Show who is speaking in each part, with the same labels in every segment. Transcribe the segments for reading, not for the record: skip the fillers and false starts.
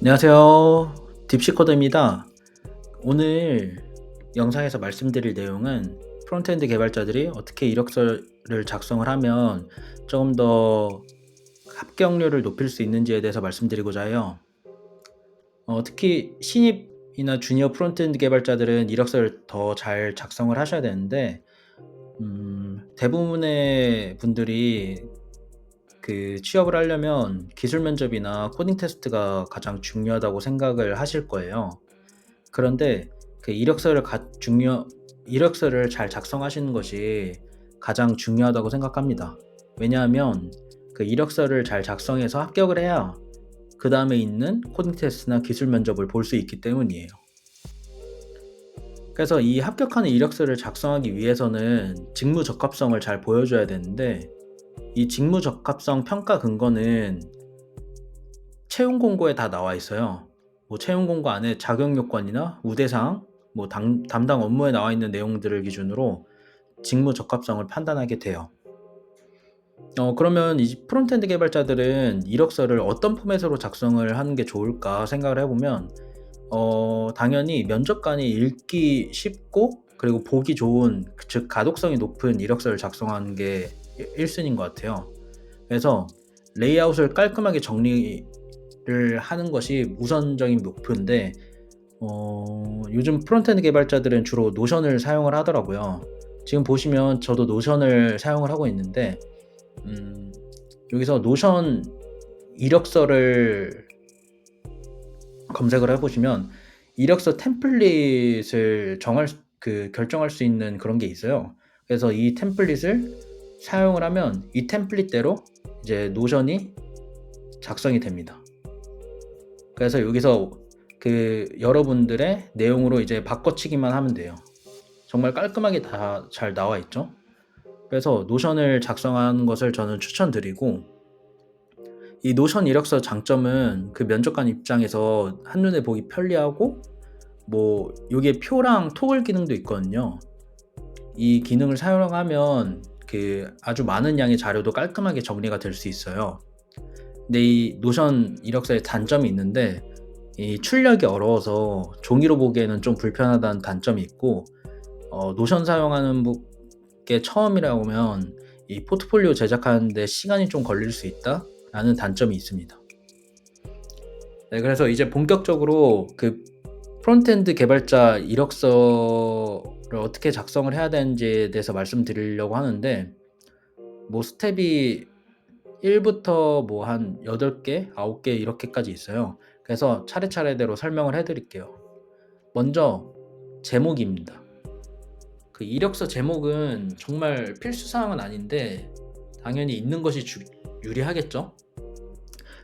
Speaker 1: 안녕하세요. 딥시코더입니다. 오늘 영상에서 말씀드릴 내용은 프론트엔드 개발자들이 어떻게 이력서를 작성을 하면 조금 더 합격률을 높일 수 있는지에 대해서 말씀드리고자 해요. 특히 신입이나 주니어 프론트엔드 개발자들은 이력서를 더 잘 작성을 하셔야 되는데 대부분의 분들이 취업을 하려면 기술 면접이나 코딩 테스트가 가장 중요하다고 생각을 하실 거예요. 그런데 그 이력서를 잘 작성하시는 것이 가장 중요하다고 생각합니다. 왜냐하면 그 이력서를 잘 작성해서 합격을 해야 그다음에 있는 코딩 테스트나 기술 면접을 볼 수 있기 때문이에요. 그래서 이 합격하는 이력서를 작성하기 위해서는 직무 적합성을 잘 보여줘야 되는데, 이 직무 적합성 평가 근거는 채용 공고에 다 나와 있어요. 채용 공고 안에 자격 요건이나 우대사항, 담당 업무에 나와 있는 내용들을 기준으로 직무 적합성을 판단하게 돼요. 그러면 이 프론트엔드 개발자들은 이력서를 어떤 포맷으로 작성을 하는 게 좋을까 생각을 해보면, 당연히 면접관이 읽기 쉽고 그리고 보기 좋은, 즉 가독성이 높은 이력서를 작성하는 게 1순위인 것 같아요. 그래서 레이아웃을 깔끔하게 정리를 하는 것이 우선적인 목표인데, 요즘 프론트엔드 개발자들은 주로 노션을 사용을 하더라고요. 지금 보시면 저도 노션을 사용을 하고 있는데, 여기서 노션 이력서를 검색을 해보시면 이력서 템플릿을 결정할 수 있는 그런 게 있어요. 그래서 이 템플릿을 사용을 하면 이 템플릿대로 이제 노션이 작성이 됩니다. 그래서 여기서 여러분들의 내용으로 이제 바꿔치기만 하면 돼요. 정말 깔끔하게 다 잘 나와 있죠. 그래서 노션을 작성하는 것을 저는 추천드리고, 이 노션 이력서 장점은 그 면접관 입장에서 한눈에 보기 편리하고, 요게 표랑 토글 기능도 있거든요. 이 기능을 사용하면 아주 많은 양의 자료도 깔끔하게 정리가 될 수 있어요. 근데 이 노션 이력서에 단점이 있는데, 이 출력이 어려워서 종이로 보기에는 좀 불편하다는 단점이 있고, 노션 사용하는 게 처음이라면 이 포트폴리오 제작하는데 시간이 좀 걸릴 수 있다라는 단점이 있습니다. 네, 그래서 이제 본격적으로 프론트엔드 개발자 이력서를 어떻게 작성을 해야 되는지에 대해서 말씀드리려고 하는데, 스텝이 1부터 한 8개, 9개 이렇게까지 있어요. 그래서 차례차례대로 설명을 해드릴게요. 먼저 제목입니다. 그 이력서 제목은 정말 필수사항은 아닌데 당연히 있는 것이 유리하겠죠?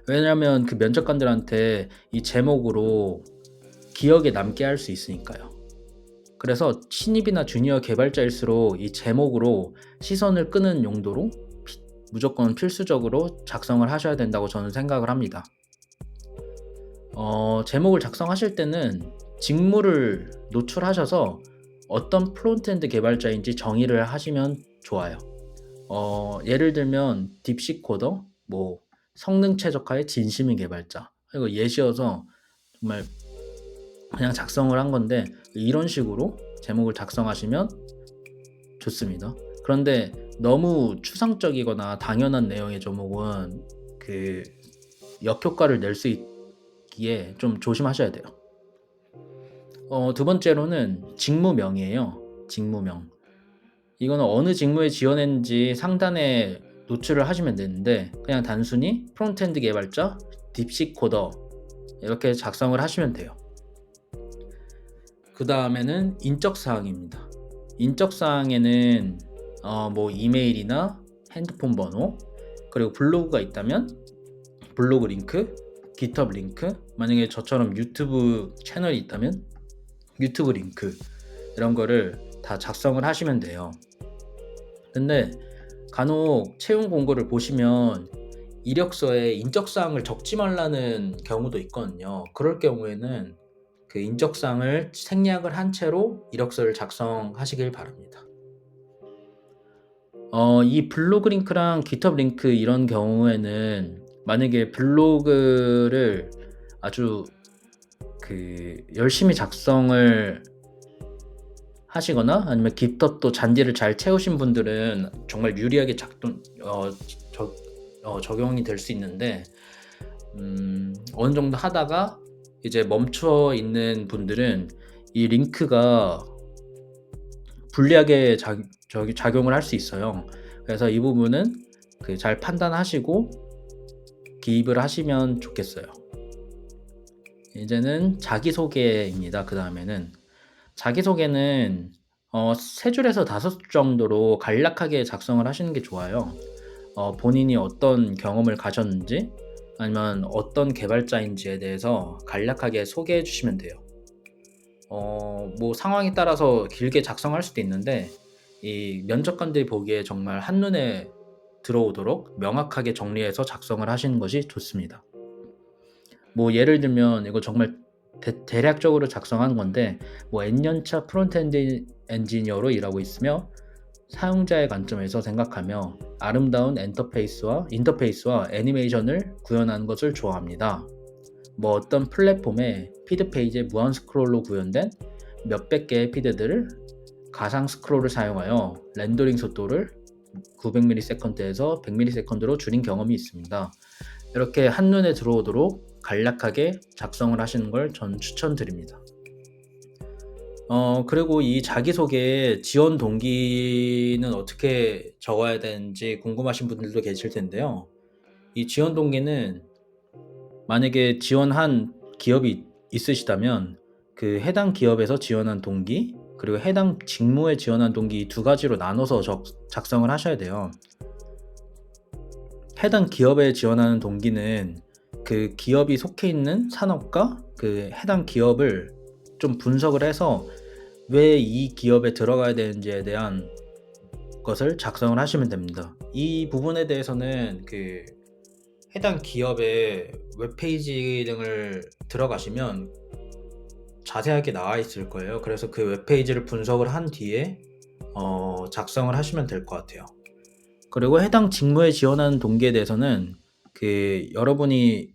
Speaker 1: 왜냐하면 그 면접관들한테 이 제목으로 기억에 남게 할 수 있으니까요. 그래서 신입이나 주니어 개발자일수록 이 제목으로 시선을 끄는 용도로 무조건 필수적으로 작성을 하셔야 된다고 저는 생각을 합니다. 제목을 작성하실 때는 직무를 노출하셔서 어떤 프론트엔드 개발자인지 정의를 하시면 좋아요. 예를 들면 딥시 코더, 성능 최적화의 진심인 개발자, 이거 예시여서 정말 그냥 작성을 한 건데 이런 식으로 제목을 작성하시면 좋습니다. 그런데 너무 추상적이거나 당연한 내용의 제목은 역효과를 낼 수 있기에 좀 조심하셔야 돼요. 두 번째로는 직무명이에요. 직무명. 이거는 어느 직무에 지원했는지 상단에 노출을 하시면 되는데, 그냥 단순히 프론트엔드 개발자, 딥시 코더 이렇게 작성을 하시면 돼요. 그 다음에는 인적사항입니다. 인적사항에는 이메일이나 핸드폰 번호, 그리고 블로그가 있다면 블로그 링크, 깃허브 링크, 만약에 저처럼 유튜브 채널이 있다면 유튜브 링크, 이런 거를 다 작성을 하시면 돼요. 근데 간혹 채용 공고를 보시면 이력서에 인적사항을 적지 말라는 경우도 있거든요. 그럴 경우에는 그 인적사항을 생략을 한 채로 이력서를 작성하시길 바랍니다. 이 블로그 링크랑 깃허브 링크 이런 경우에는 만약에 블로그를 아주 열심히 작성을 하시거나 아니면 깃허브 잔디를 잘 채우신 분들은 정말 유리하게 적용이 될 수 있는데, 어느 정도 하다가 이제 멈춰 있는 분들은 이 링크가 불리하게 작용을 할 수 있어요. 그래서 이 부분은 잘 판단하시고 기입을 하시면 좋겠어요. 이제는 자기소개입니다. 그 다음에는 자기소개는 3줄에서 5줄 정도로 간략하게 작성을 하시는 게 좋아요. 본인이 어떤 경험을 가졌는지 아니면 어떤 개발자인지에 대해서 간략하게 소개해 주시면 돼요. 뭐 상황에 따라서 길게 작성할 수도 있는데, 이 면접관들이 보기에 정말 한눈에 들어오도록 명확하게 정리해서 작성을 하시는 것이 좋습니다. 뭐 예를 들면 이거 정말 대략적으로 작성하는 건데, 뭐 N년차 프론트엔드 엔지니어로 일하고 있으며 사용자의 관점에서 생각하며 아름다운 인터페이스와 애니메이션을 구현하는 것을 좋아합니다. 뭐 어떤 플랫폼에 피드 페이지에 무한 스크롤로 구현된 몇백 개의 피드들을 가상 스크롤을 사용하여 렌더링 속도를 900ms에서 100ms로 줄인 경험이 있습니다. 이렇게 한눈에 들어오도록 간략하게 작성을 하시는 걸 전 추천드립니다. 그리고 이 자기소개에 지원 동기는 어떻게 적어야 되는지 궁금하신 분들도 계실 텐데요. 이 지원 동기는 만약에 지원한 기업이 있으시다면 그 해당 기업에서 지원한 동기, 그리고 해당 직무에 지원한 동기, 이 두 가지로 나눠서 작성을 하셔야 돼요. 해당 기업에 지원하는 동기는 그 기업이 속해 있는 산업과 그 해당 기업을 좀 분석을 해서 왜 이 기업에 들어가야 되는지에 대한 것을 작성을 하시면 됩니다. 이 부분에 대해서는 해당 기업의 웹페이지 등을 들어가시면 자세하게 나와 있을 거예요. 그래서 그 웹페이지를 분석을 한 뒤에 작성을 하시면 될 것 같아요. 그리고 해당 직무에 지원하는 동기에 대해서는 여러분이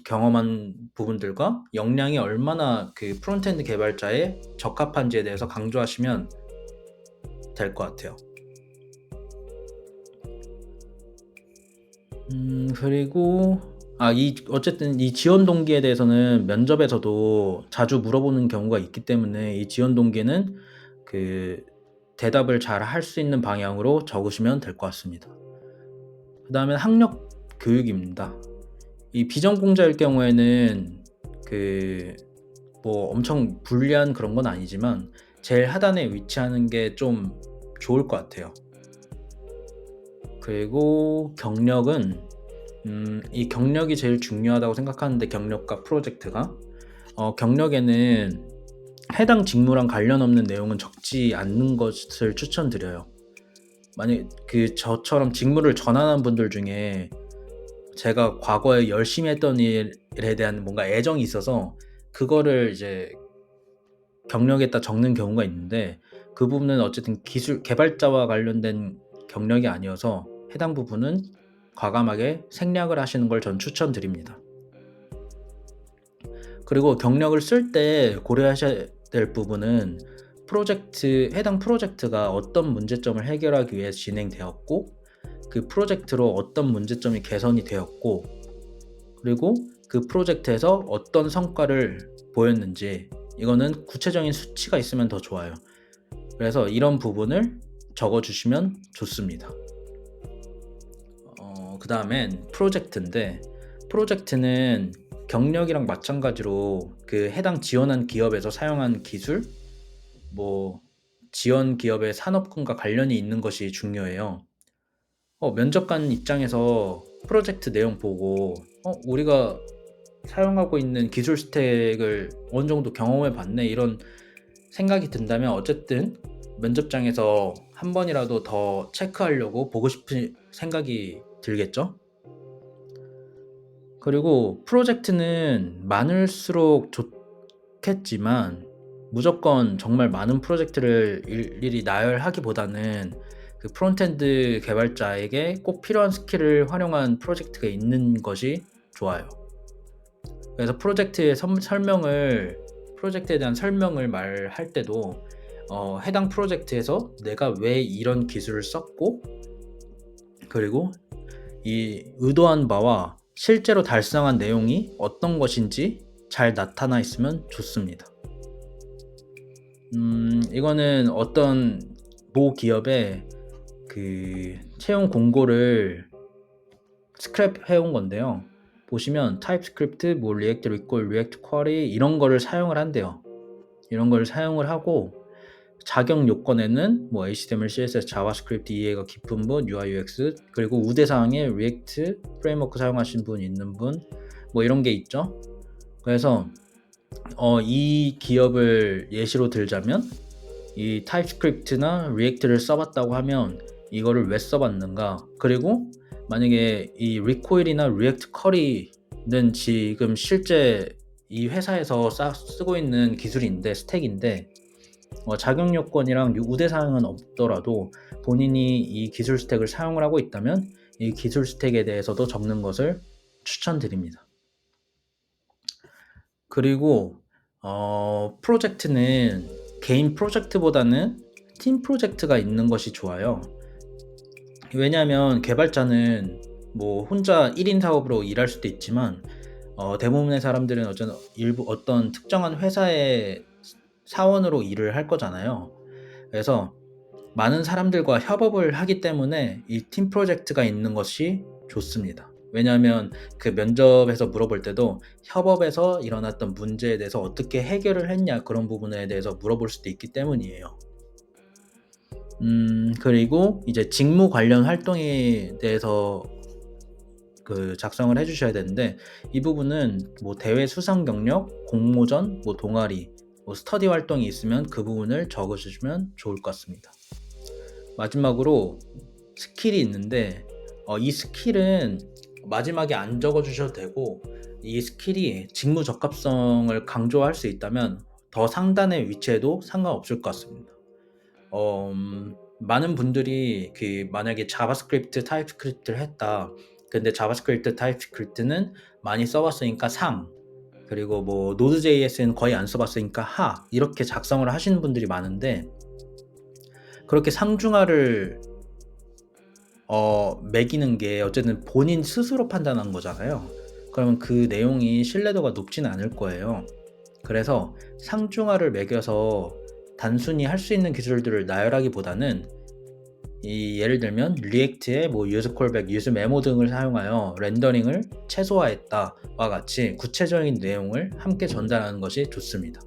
Speaker 1: 경험한 부분들과 역량이 얼마나 프론트엔드 개발자에 적합한지에 대해서 강조하시면 될 것 같아요. 그리고 어쨌든 이 지원 동기에 대해서는 면접에서도 자주 물어보는 경우가 있기 때문에 이 지원 동기는 대답을 잘 할 수 있는 방향으로 적으시면 될 것 같습니다. 그 다음에 학력 교육입니다. 이 비전공자일 경우에는 뭐 엄청 불리한 그런 건 아니지만 제일 하단에 위치하는 게 좀 좋을 것 같아요. 그리고 경력은 이 경력이 제일 중요하다고 생각하는데, 경력과 프로젝트가 경력에는 해당 직무랑 관련 없는 내용은 적지 않는 것을 추천드려요. 만약 저처럼 직무를 전환한 분들 중에 제가 과거에 열심히 했던 일에 대한 뭔가 애정이 있어서 그거를 이제 경력에다 적는 경우가 있는데, 그 부분은 어쨌든 기술 개발자와 관련된 경력이 아니어서 해당 부분은 과감하게 생략을 하시는 걸 전 추천드립니다. 그리고 경력을 쓸 때 고려하셔야 될 부분은 해당 프로젝트가 어떤 문제점을 해결하기 위해 진행되었고, 그 프로젝트로 어떤 문제점이 개선이 되었고, 그리고 그 프로젝트에서 어떤 성과를 보였는지, 이거는 구체적인 수치가 있으면 더 좋아요. 그래서 이런 부분을 적어주시면 좋습니다. 그 다음엔 프로젝트인데, 프로젝트는 경력이랑 마찬가지로 해당 지원한 기업에서 사용한 기술, 뭐 지원 기업의 산업군과 관련이 있는 것이 중요해요. 면접관 입장에서 프로젝트 내용 보고 우리가 사용하고 있는 기술 스택을 어느 정도 경험해 봤네, 이런 생각이 든다면 어쨌든 면접장에서 한 번이라도 더 체크하려고 보고 싶은 생각이 들겠죠? 그리고 프로젝트는 많을수록 좋겠지만 무조건 정말 많은 프로젝트를 일일이 나열하기보다는 프론트엔드 개발자에게 꼭 필요한 스킬을 활용한 프로젝트가 있는 것이 좋아요. 그래서 프로젝트에 대한 설명을 말할 때도 해당 프로젝트에서 내가 왜 이런 기술을 썼고, 그리고 이 의도한 바와 실제로 달성한 내용이 어떤 것인지 잘 나타나 있으면 좋습니다. 이거는 어떤 모 기업의 그 채용 공고를 스크랩 해온 건데요. 보시면 타입스크립트, 뭐 리액트 리콜, 리액트 쿼리 이런 거를 사용을 한대요. 이런 걸 사용을 하고 자격 요건에는 뭐 HTML, CSS, 자바스크립트 이해가 깊은 분, UI, UX, 그리고 우대사항에 리액트 프레임워크 사용하신 분 있는 분, 뭐 이런 게 있죠. 그래서 이 기업을 예시로 들자면 이 타입스크립트나 리액트를 써봤다고 하면 이거를 왜 써봤는가, 그리고 만약에 이 리코일이나 리액트 쿼리는 지금 실제 이 회사에서 쓰고 있는 기술인데, 스택인데 자격 요건이랑 우대사항은 없더라도 본인이 이 기술 스택을 사용을 하고 있다면 이 기술 스택에 대해서도 적는 것을 추천드립니다. 그리고 프로젝트는 개인 프로젝트보다는 팀 프로젝트가 있는 것이 좋아요. 왜냐하면 개발자는 뭐 혼자 1인 사업으로 일할 수도 있지만 대부분의 사람들은 어떤 특정한 회사의 사원으로 일을 할 거잖아요. 그래서 많은 사람들과 협업을 하기 때문에 이 팀 프로젝트가 있는 것이 좋습니다. 왜냐하면 그 면접에서 물어볼 때도 협업에서 일어났던 문제에 대해서 어떻게 해결을 했냐, 그런 부분에 대해서 물어볼 수도 있기 때문이에요. 그리고 이제 직무 관련 활동에 대해서 작성을 해주셔야 되는데, 이 부분은 뭐 대회 수상 경력, 공모전, 뭐 동아리, 뭐 스터디 활동이 있으면 그 부분을 적어주시면 좋을 것 같습니다. 마지막으로 스킬이 있는데 이 스킬은 마지막에 안 적어주셔도 되고, 이 스킬이 직무 적합성을 강조할 수 있다면 더 상단에 위치해도 상관없을 것 같습니다. 많은 분들이 만약에 자바스크립트, 타입스크립트를 했다. 근데 자바스크립트, 타입스크립트는 많이 써봤으니까 상, 그리고 뭐 노드.js는 거의 안 써봤으니까 하, 이렇게 작성을 하시는 분들이 많은데, 그렇게 상중하를 매기는 게 어쨌든 본인 스스로 판단한 거잖아요. 그러면 그 내용이 신뢰도가 높지는 않을 거예요. 그래서 상중하를 매겨서 단순히 할 수 있는 기술들을 나열하기보다는 예를 들면 리액트의 뭐 유즈 콜백, 유즈 메모 등을 사용하여 렌더링을 최소화했다와 같이 구체적인 내용을 함께 전달하는 것이 좋습니다.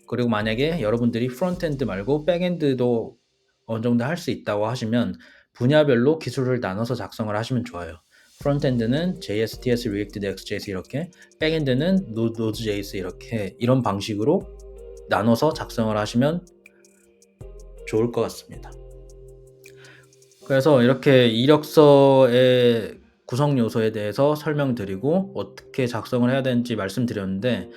Speaker 1: 그리고 만약에 여러분들이 프론트엔드 말고 백엔드도 어느 정도 할 수 있다고 하시면 분야별로 기술을 나눠서 작성을 하시면 좋아요. 프론트엔드는 JS, TS, React, Next.js 이렇게, 백엔드는 Node.js 이렇게, 이런 방식으로 나눠서 작성을 하시면 좋을 것 같습니다. 그래서 이렇게 이력서의 구성 요소에 대해서 설명드리고 어떻게 작성을 해야 되는지 말씀드렸는데,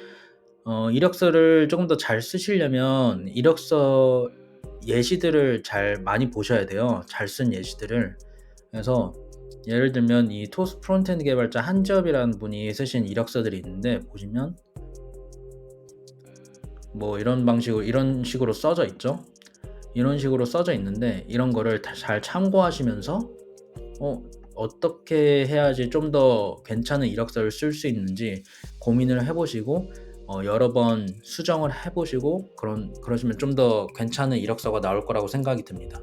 Speaker 1: 이력서를 조금 더 잘 쓰시려면 이력서 예시들을 잘 많이 보셔야 돼요. 잘 쓴 예시들을. 그래서 예를 들면 이 토스 프론트엔드 개발자 한지엽이라는 분이 쓰신 이력서들이 있는데, 보시면 뭐 이런 식으로 써져 있죠. 이런 식으로 써져 있는데, 이런 거를 잘 참고하시면서 어떻게 해야지 좀 더 괜찮은 이력서를 쓸 수 있는지 고민을 해보시고 여러 번 수정을 해보시고 그러시면 좀 더 괜찮은 이력서가 나올 거라고 생각이 듭니다.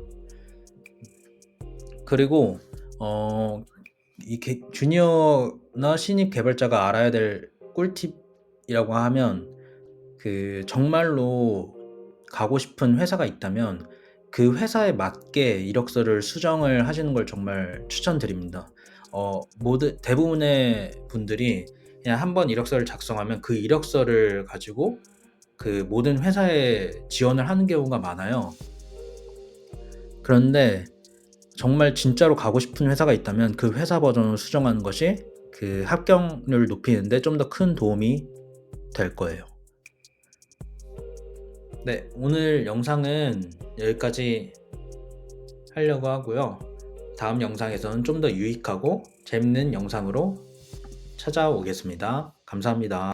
Speaker 1: 그리고 주니어나 신입 개발자가 알아야 될 꿀팁이라고 하면, 정말로 가고 싶은 회사가 있다면 그 회사에 맞게 이력서를 수정을 하시는 걸 정말 추천드립니다. 대부분의 분들이 그냥 한번 이력서를 작성하면 그 이력서를 가지고 그 모든 회사에 지원을 하는 경우가 많아요. 그런데 정말 진짜로 가고 싶은 회사가 있다면 그 회사 버전을 수정하는 것이 그 합격률을 높이는데 좀 더 큰 도움이 될 거예요. 네, 오늘 영상은 여기까지 하려고 하고요. 다음 영상에서는 좀 더 유익하고 재밌는 영상으로 찾아오겠습니다. 감사합니다.